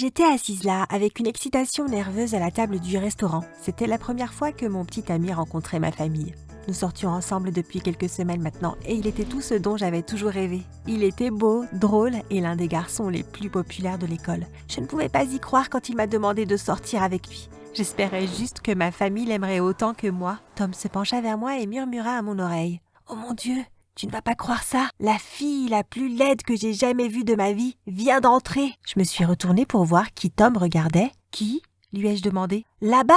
J'étais assise là, avec une excitation nerveuse à la table du restaurant. C'était la première fois que mon petit ami rencontrait ma famille. Nous sortions ensemble depuis quelques semaines maintenant et il était tout ce dont j'avais toujours rêvé. Il était beau, drôle et l'un des garçons les plus populaires de l'école. Je ne pouvais pas y croire quand il m'a demandé de sortir avec lui. J'espérais juste que ma famille l'aimerait autant que moi. Tom se pencha vers moi et murmura à mon oreille. « Oh mon Dieu, tu ne vas pas croire ça. La fille la plus laide que j'ai jamais vue de ma vie vient d'entrer. » Je me suis retournée pour voir qui Tom regardait. « Qui ?» lui ai-je demandé. « Là-bas !»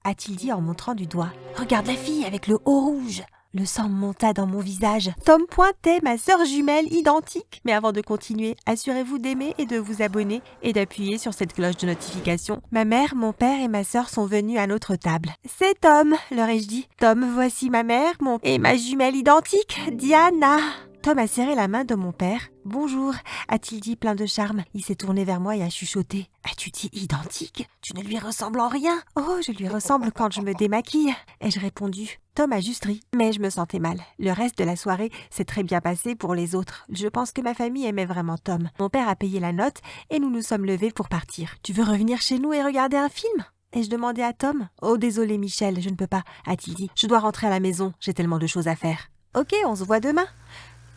a-t-il dit en montrant du doigt. « Regarde la fille avec le haut rouge !» Le sang monta dans mon visage. Tom pointait ma sœur jumelle identique. Mais avant de continuer, assurez-vous d'aimer et de vous abonner et d'appuyer sur cette cloche de notification. Ma mère, mon père et ma sœur sont venus à notre table. « C'est Tom !» leur ai-je dit. « Tom, voici ma mère, et ma jumelle identique, Diana !» Tom a serré la main de mon père. « Bonjour !» a-t-il dit plein de charme. Il s'est tourné vers moi et a chuchoté. « As-tu dit identique ? Tu ne lui ressembles en rien !»« Oh, je lui ressemble quand je me démaquille !» ai-je répondu. Tom a juste ri, mais je me sentais mal. Le reste de la soirée s'est très bien passé pour les autres. Je pense que ma famille aimait vraiment Tom. Mon père a payé la note et nous nous sommes levés pour partir. « Tu veux revenir chez nous et regarder un film ?» ai-je demandé à Tom. « Oh, désolé Michel, je ne peux pas, » a-t-il dit. « Je dois rentrer à la maison, j'ai tellement de choses à faire. »« Ok, on se voit demain. »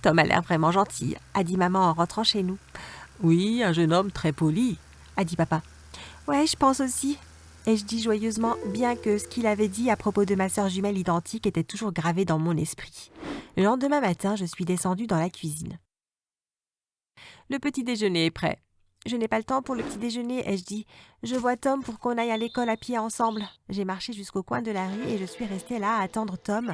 Tom a l'air vraiment gentil, a dit maman en rentrant chez nous. « Oui, un jeune homme très poli, » a dit papa. « Ouais, je pense aussi. » ai-je dit joyeusement, bien que ce qu'il avait dit à propos de ma sœur jumelle identique était toujours gravé dans mon esprit. Le lendemain matin, je suis descendue dans la cuisine. « Le petit déjeuner est prêt. »« Je n'ai pas le temps pour le petit déjeuner, » ai-je dit. « Je vois Tom pour qu'on aille à l'école à pied ensemble. » J'ai marché jusqu'au coin de la rue et je suis restée là à attendre Tom.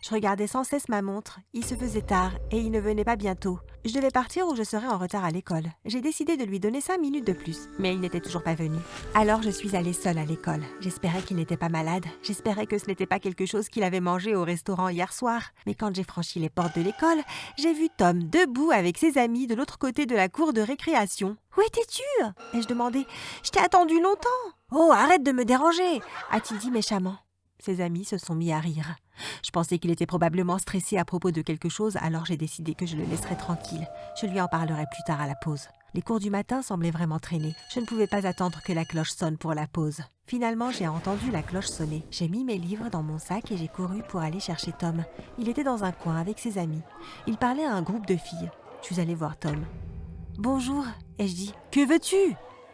Je regardais sans cesse ma montre. Il se faisait tard et il ne venait pas bientôt. Je devais partir ou je serais en retard à l'école. J'ai décidé de lui donner 5 minutes de plus, mais il n'était toujours pas venu. Alors je suis allée seule à l'école. J'espérais qu'il n'était pas malade. J'espérais que ce n'était pas quelque chose qu'il avait mangé au restaurant hier soir. Mais quand j'ai franchi les portes de l'école, j'ai vu Tom debout avec ses amis de l'autre côté de la cour de récréation. « Où étais-tu » ai-je demandé. « Je t'ai attendu longtemps. »« Oh, arrête de me déranger » a-t-il dit méchamment. Ses amis se sont mis à rire. Je pensais qu'il était probablement stressé à propos de quelque chose, alors j'ai décidé que je le laisserais tranquille. Je lui en parlerai plus tard à la pause. Les cours du matin semblaient vraiment traîner. Je ne pouvais pas attendre que la cloche sonne pour la pause. Finalement, j'ai entendu la cloche sonner. J'ai mis mes livres dans mon sac et j'ai couru pour aller chercher Tom. Il était dans un coin avec ses amis. Il parlait à un groupe de filles. Je suis allée voir Tom. « Bonjour » ai-je dit. « Que veux-tu »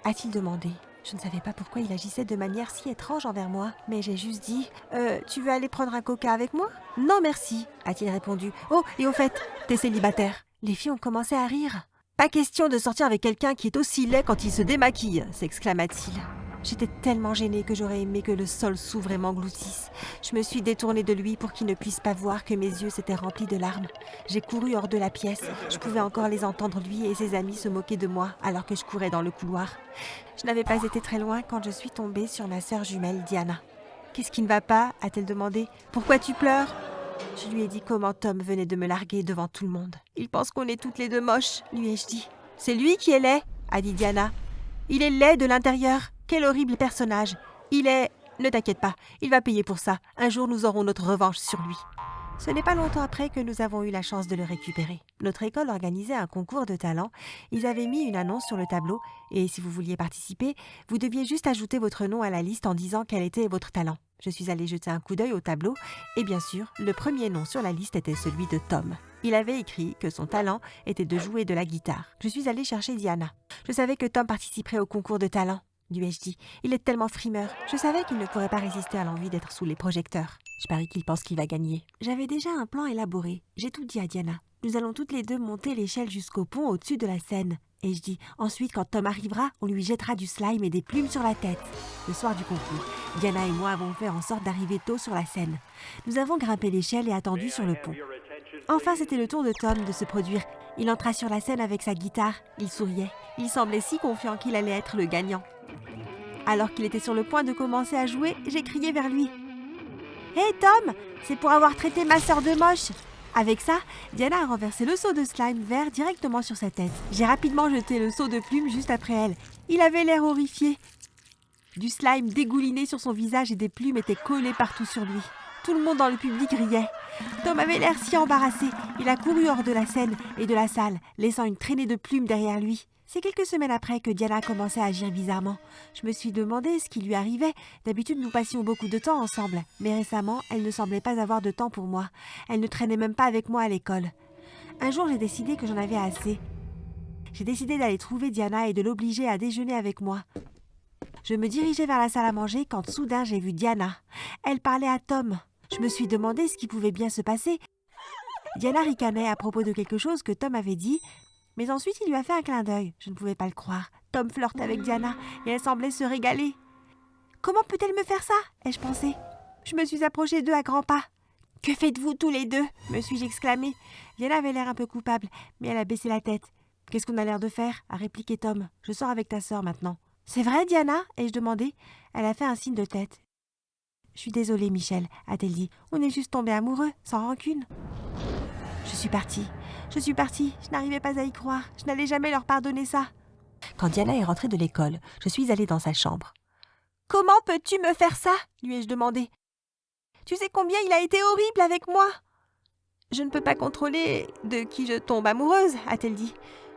a-t-il demandé. Je ne savais pas pourquoi il agissait de manière si étrange envers moi, mais j'ai juste dit « Tu veux aller prendre un coca avec moi ?»« Non, merci » a-t-il répondu. « Oh, et au fait, t'es célibataire ?» Les filles ont commencé à rire. « Pas question de sortir avec quelqu'un qui est aussi laid quand il se démaquille » s'exclama-t-il. J'étais tellement gênée que j'aurais aimé que le sol s'ouvre et m'engloutisse. Je me suis détournée de lui pour qu'il ne puisse pas voir que mes yeux s'étaient remplis de larmes. J'ai couru hors de la pièce. Je pouvais encore les entendre lui et ses amis se moquer de moi alors que je courais dans le couloir. Je n'avais pas été très loin quand je suis tombée sur ma sœur jumelle Diana. « Qu'est-ce qui ne va pas ?» a-t-elle demandé. « Pourquoi tu pleures ?» Je lui ai dit comment Tom venait de me larguer devant tout le monde. « Il pense qu'on est toutes les deux moches » lui ai-je dit. « C'est lui qui est laid » a dit Diana. « Il est laid de l'intérieur. Quel horrible personnage. Il est... Ne t'inquiète pas, il va payer pour ça. Un jour, nous aurons notre revanche sur lui. » Ce n'est pas longtemps après que nous avons eu la chance de le récupérer. Notre école organisait un concours de talent. Ils avaient mis une annonce sur le tableau et si vous vouliez participer, vous deviez juste ajouter votre nom à la liste en disant quel était votre talent. Je suis allée jeter un coup d'œil au tableau et bien sûr, le premier nom sur la liste était celui de Tom. Il avait écrit que son talent était de jouer de la guitare. Je suis allée chercher Diana. Je savais que Tom participerait au concours de talent, lui ai-je dit. Il est tellement frimeur. Je savais qu'il ne pourrait pas résister à l'envie d'être sous les projecteurs. Je parie qu'il pense qu'il va gagner. J'avais déjà un plan élaboré. J'ai tout dit à Diana. Nous allons toutes les deux monter l'échelle jusqu'au pont au-dessus de la scène. Et je dis, ensuite, quand Tom arrivera, on lui jettera du slime et des plumes sur la tête. Le soir du concours, Diana et moi avons fait en sorte d'arriver tôt sur la scène. Nous avons grimpé l'échelle et attendu sur le pont. Enfin, c'était le tour de Tom de se produire. Il entra sur la scène avec sa guitare. Il souriait. Il semblait si confiant qu'il allait être le gagnant. Alors qu'il était sur le point de commencer à jouer, j'ai crié vers lui. « Hé Tom, c'est pour avoir traité ma sœur de moche !» Avec ça, Diana a renversé le seau de slime vert directement sur sa tête. J'ai rapidement jeté le seau de plumes juste après elle. Il avait l'air horrifié. Du slime dégouliné sur son visage et des plumes étaient collées partout sur lui. Tout le monde dans le public riait. Tom avait l'air si embarrassé. Il a couru hors de la scène et de la salle, laissant une traînée de plumes derrière lui. C'est quelques semaines après que Diana a commencé à agir bizarrement. Je me suis demandé ce qui lui arrivait. D'habitude, nous passions beaucoup de temps ensemble. Mais récemment, elle ne semblait pas avoir de temps pour moi. Elle ne traînait même pas avec moi à l'école. Un jour, j'ai décidé que j'en avais assez. J'ai décidé d'aller trouver Diana et de l'obliger à déjeuner avec moi. Je me dirigeais vers la salle à manger quand soudain j'ai vu Diana. Elle parlait à Tom. Je me suis demandé ce qui pouvait bien se passer. Diana ricanait à propos de quelque chose que Tom avait dit, mais ensuite il lui a fait un clin d'œil. Je ne pouvais pas le croire. Tom flirte avec Diana et elle semblait se régaler. Comment peut-elle me faire ça ai-je pensé. Je me suis approchée d'eux à grands pas. Que faites-vous tous les deux me suis-je exclamée. Diana avait l'air un peu coupable, mais elle a baissé la tête. Qu'est-ce qu'on a l'air de faire a répliqué Tom. Je sors avec ta sœur maintenant. C'est vrai, Diana ai-je demandé. Elle a fait un signe de tête. Je suis désolée, Michel, a-t-elle dit. On est juste tombés amoureux, sans rancune. Je suis partie. Je n'arrivais pas à y croire. Je n'allais jamais leur pardonner ça. Quand Diana est rentrée de l'école, je suis allée dans sa chambre. « Comment peux-tu me faire ça ?» lui ai-je demandé. « Tu sais combien il a été horrible avec moi ?»« Je ne peux pas contrôler de qui je tombe amoureuse, a-t-elle dit.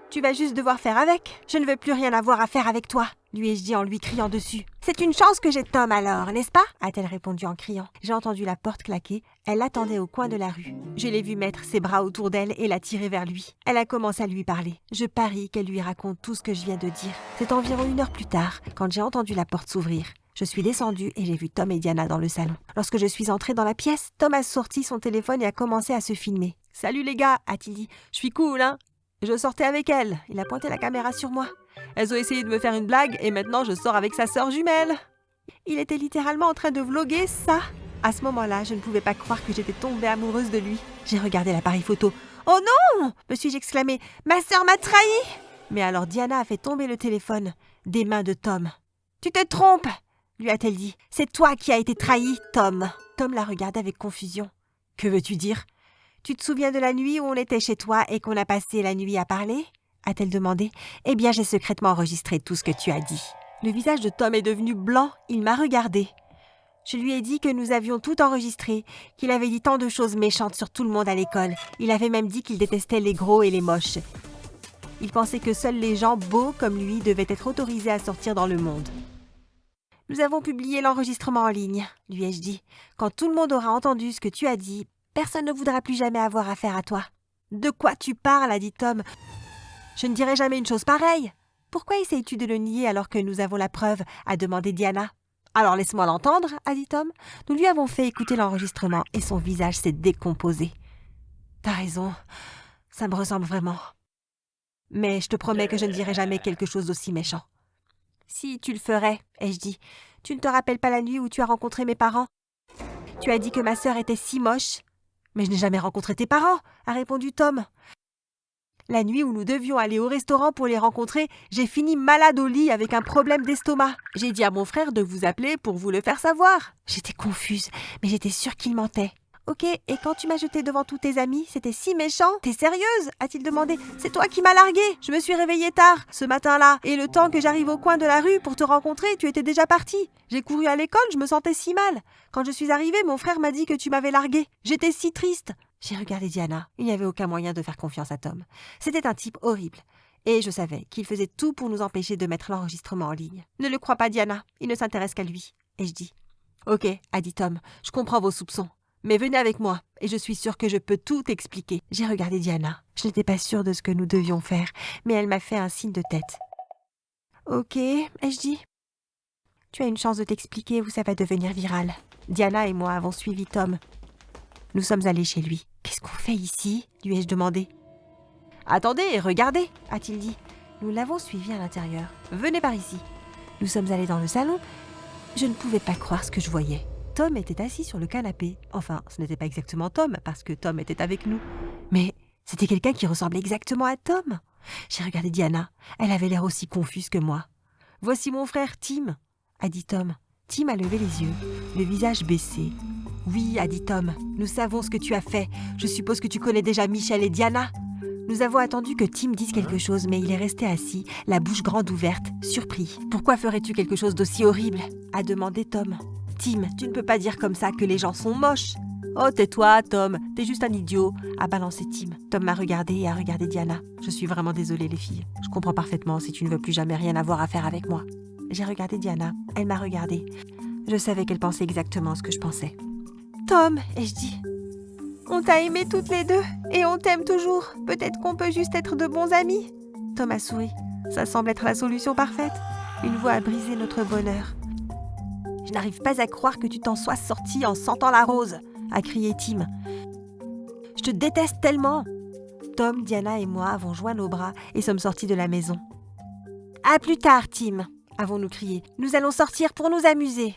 Tu vas juste devoir faire avec. Je ne veux plus rien avoir à faire avec toi, lui ai-je dit en lui criant dessus. C'est une chance que j'ai Tom alors, n'est-ce pas a-t-elle répondu en criant. J'ai entendu la porte claquer. Elle l'attendait au coin de la rue. Je l'ai vue mettre ses bras autour d'elle et la tirer vers lui. Elle a commencé à lui parler. Je parie qu'elle lui raconte tout ce que je viens de dire. C'est environ 1 heure plus tard, quand j'ai entendu la porte s'ouvrir. Je suis descendue et j'ai vu Tom et Diana dans le salon. Lorsque je suis entrée dans la pièce, Tom a sorti son téléphone et a commencé à se filmer. « Salut les gars » a-t-il dit. « Je suis cool, hein ?» Je sortais avec elle. Il a pointé la caméra sur moi. Elles ont essayé de me faire une blague et maintenant je sors avec sa sœur jumelle. Il était littéralement en train de vlogger ça. À ce moment-là, je ne pouvais pas croire que j'étais tombée amoureuse de lui. J'ai regardé l'appareil photo. « Oh non !» me suis-je exclamée. « Ma sœur m'a trahi !» Mais alors Diana a fait tomber le téléphone des mains de Tom. « Tu te trompes !» lui a-t-elle dit. « C'est toi qui as été trahi, Tom !» Tom la regardait avec confusion. « Que veux-tu dire ? Tu te souviens de la nuit où on était chez toi et qu'on a passé la nuit à parler ?» a-t-elle demandé. « Eh bien, j'ai secrètement enregistré tout ce que tu as dit. » Le visage de Tom est devenu blanc. Il m'a regardé. Je lui ai dit que nous avions tout enregistré, qu'il avait dit tant de choses méchantes sur tout le monde à l'école. Il avait même dit qu'il détestait les gros et les moches. Il pensait que seuls les gens beaux comme lui devaient être autorisés à sortir dans le monde. « Nous avons publié l'enregistrement en ligne, lui ai-je dit. Quand tout le monde aura entendu ce que tu as dit, personne ne voudra plus jamais avoir affaire à toi. »« De quoi tu parles ?» a dit Tom. « Je ne dirai jamais une chose pareille. »« Pourquoi essayes-tu de le nier alors que nous avons la preuve ?» a demandé Diana. « Alors laisse-moi l'entendre, » a dit Tom. Nous lui avons fait écouter l'enregistrement et son visage s'est décomposé. « T'as raison, ça me ressemble vraiment. Mais je te promets que je ne dirai jamais quelque chose d'aussi méchant. »« Si tu le ferais, » ai-je dit. « Tu ne te rappelles pas la nuit où tu as rencontré mes parents ? Tu as dit que ma sœur était si moche. »« Mais je n'ai jamais rencontré tes parents, » a répondu Tom. La nuit où nous devions aller au restaurant pour les rencontrer, j'ai fini malade au lit avec un problème d'estomac. J'ai dit à mon frère de vous appeler pour vous le faire savoir. J'étais confuse, mais j'étais sûre qu'il mentait. « Ok, et quand tu m'as jeté devant tous tes amis, c'était si méchant. T'es sérieuse ?» a-t-il demandé. « C'est toi qui m'as larguée. Je me suis réveillée tard, ce matin-là. Et le temps que j'arrive au coin de la rue pour te rencontrer, tu étais déjà partie. J'ai couru à l'école, je me sentais si mal. Quand je suis arrivée, mon frère m'a dit que tu m'avais larguée. J'étais si triste. » J'ai regardé Diana. Il n'y avait aucun moyen de faire confiance à Tom. C'était un type horrible. Et je savais qu'il faisait tout pour nous empêcher de mettre l'enregistrement en ligne. « Ne le crois pas, Diana. Il ne s'intéresse qu'à lui. » Et je dis. « Ok, » a dit Tom. « Je comprends vos soupçons. Mais venez avec moi, et je suis sûre que je peux tout expliquer. » J'ai regardé Diana. Je n'étais pas sûre de ce que nous devions faire, mais elle m'a fait un signe de tête. « Ok, » ai-je dit. « Tu as une chance de t'expliquer ou ça va devenir viral. » Diana et moi avons suivi Tom. Nous sommes allés chez lui. « Qu'est-ce qu'on fait ici ?» lui ai-je demandé. « Attendez, regardez » a-t-il dit. Nous l'avons suivi à l'intérieur. « Venez par ici. » Nous sommes allés dans le salon. Je ne pouvais pas croire ce que je voyais. Tom était assis sur le canapé. Enfin, ce n'était pas exactement Tom, parce que Tom était avec nous. Mais c'était quelqu'un qui ressemblait exactement à Tom. J'ai regardé Diana. Elle avait l'air aussi confuse que moi. « Voici mon frère Tim » a dit Tom. Tim a levé les yeux, le visage baissé. « Oui » a dit Tom. « Nous savons ce que tu as fait. Je suppose que tu connais déjà Michel et Diana. » Nous avons attendu que Tim dise quelque chose, mais il est resté assis, la bouche grande ouverte, surpris. « Pourquoi ferais-tu quelque chose d'aussi horrible » a demandé Tom. « Tim, tu ne peux pas dire comme ça que les gens sont moches. » Oh, tais-toi, Tom, t'es juste un idiot, a balancé Tim. Tom m'a regardé et a regardé Diana. Je suis vraiment désolée, les filles. Je comprends parfaitement si tu ne veux plus jamais rien avoir à faire avec moi. J'ai regardé Diana, elle m'a regardée. Je savais qu'elle pensait exactement ce que je pensais. Tom, ai-je dit, on t'a aimé toutes les deux et on t'aime toujours. Peut-être qu'on peut juste être de bons amis. Tom a souri. Ça semble être la solution parfaite. Une voix a brisé notre bonheur. Je n'arrive pas à croire que tu t'en sois sorti en sentant la rose, a crié Tim. Je te déteste tellement. Tom, Diana et moi avons joint nos bras et sommes sortis de la maison. À plus tard, Tim, avons-nous crié. Nous allons sortir pour nous amuser.